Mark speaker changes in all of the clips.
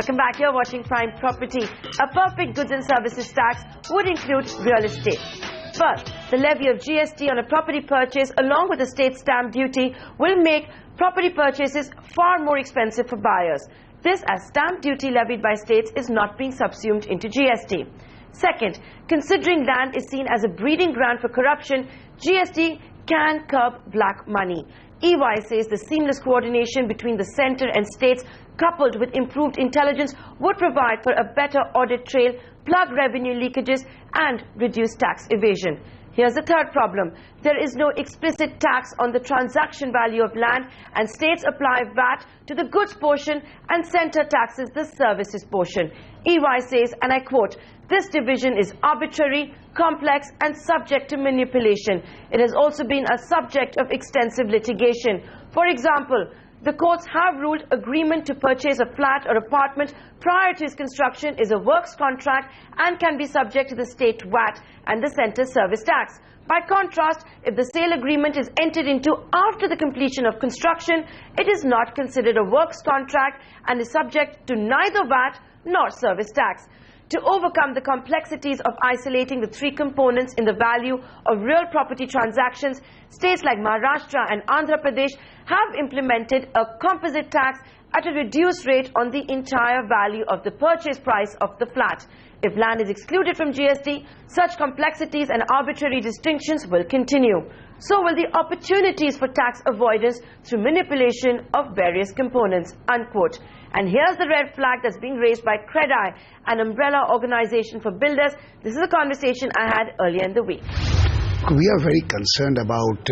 Speaker 1: Welcome back. You're watching Prime Property. A perfect goods and services tax would include real estate. First, the levy of GST on a property purchase along with the state stamp duty will make property purchases far more expensive for buyers. This as stamp duty levied by states is not being subsumed into GST. Second, considering land is seen as a breeding ground for corruption, GST can curb black money. EY says the seamless coordination between the centre and states coupled with improved intelligence would provide for a better audit trail, plug revenue leakages and reduce tax evasion. Here's the third problem. There is no explicit tax on the transaction value of land and states apply VAT to the goods portion and centre taxes the services portion. EY says, and I quote, "This division is arbitrary, complex and subject to manipulation. It has also been a subject of extensive litigation. For example, the courts have ruled agreement to purchase a flat or apartment prior to its construction is a works contract and can be subject to the state VAT and the centre service tax. By contrast, if the sale agreement is entered into after the completion of construction, it is not considered a works contract and is subject to neither VAT nor service tax." To overcome the complexities of isolating the three components in the value of real property transactions, states like Maharashtra and Andhra Pradesh have implemented a composite tax at a reduced rate on the entire value of the purchase price of the flat. If land is excluded from GST, such complexities and arbitrary distinctions will continue. So will the opportunities for tax avoidance through manipulation of various components, unquote. And here's the red flag that's being raised by CREDAI, an umbrella organization for builders. This is a conversation I had earlier in the week.
Speaker 2: We are very concerned about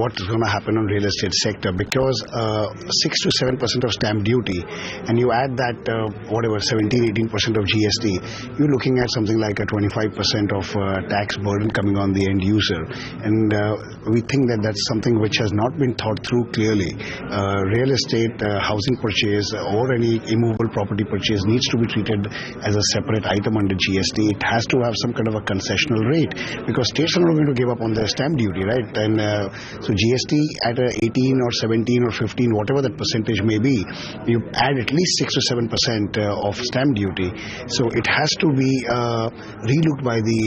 Speaker 2: what is going to happen on real estate sector because 6 to 7% of stamp duty and you add that 17-18% of GST, you're looking at something like a 25% of tax burden coming on the end user, and we think that that's something which has not been thought through clearly. Real estate, housing purchase or any immovable property purchase needs to be treated as a separate item under GST. It has to have some kind of a concessional rate because states are not going to give up on their stamp duty, right? And so GST at 18 or 17 or 15, whatever that percentage may be, you add at least 6 to 7% of stamp duty. So it has to be relooked by the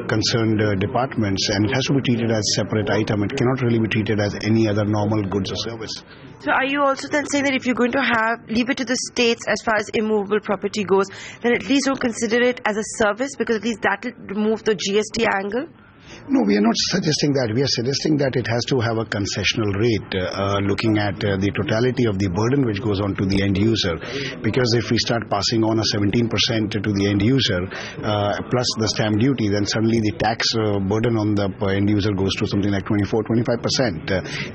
Speaker 2: concerned departments, and it has to be treated as separate item. It cannot really be treated as any other normal goods or service.
Speaker 1: So are you also then saying that if you're going to leave it to the states as far as immovable property goes, then at least don't consider it as a service, because at least that will remove the GST angle?
Speaker 2: No, we are not suggesting that. We are suggesting that it has to have a concessional rate, looking at the totality of the burden which goes on to the end user. Because if we start passing on a 17% to the end user, plus the stamp duty, then suddenly the tax burden on the end user goes to something like 24-25%.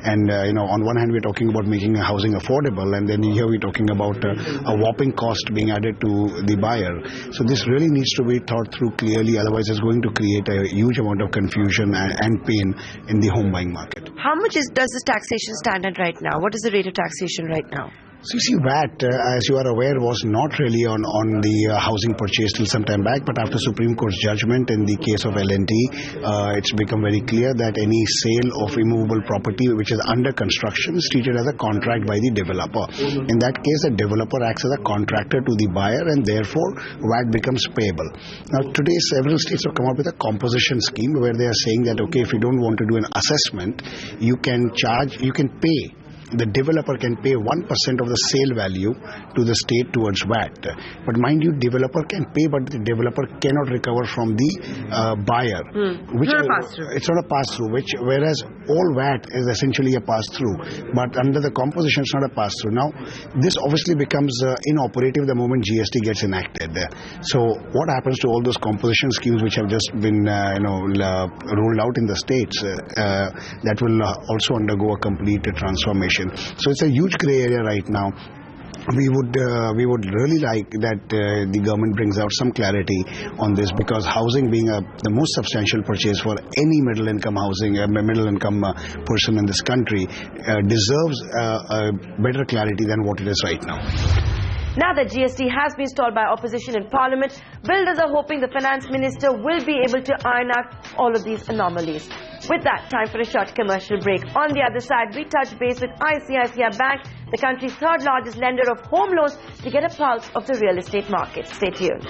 Speaker 2: And on one hand, we're talking about making housing affordable, and then here we're talking about a whopping cost being added to the buyer. So this really needs to be thought through clearly, otherwise it's going to create a huge amount of confusion and pain in the home buying market.
Speaker 1: How much does the taxation stand at right now? What is the rate of taxation right now?
Speaker 2: So you see, VAT, as you are aware, was not really on the housing purchase till some time back, but after Supreme Court's judgment in the case of L&T, it's become very clear that any sale of immovable property which is under construction is treated as a contract by the developer. In that case, the developer acts as a contractor to the buyer, and therefore VAT becomes payable. Now today, several states have come up with a composition scheme where they are saying that, okay, if you don't want to do an assessment, you can pay. The developer can pay 1% of the sale value to the state towards VAT. But mind you, developer can pay, but the developer cannot recover from the buyer.
Speaker 1: It's not a pass-through.
Speaker 2: It's not a pass-through, whereas all VAT is essentially a pass-through. But under the composition, it's not a pass-through. Now, this obviously becomes inoperative the moment GST gets enacted. So what happens to all those composition schemes which have just been rolled out in the states? That will also undergo a complete transformation. So it's a huge grey area right now. We would really like that the government brings out some clarity on this, because housing being the most substantial purchase for any middle income person in this country deserves better clarity than what it is right now.
Speaker 1: Now that GST has been stalled by opposition in Parliament, builders are hoping the Finance Minister will be able to iron out all of these anomalies. With that, time for a short commercial break. On the other side, we touch base with ICICI Bank, the country's third largest lender of home loans, to get a pulse of the real estate market. Stay tuned.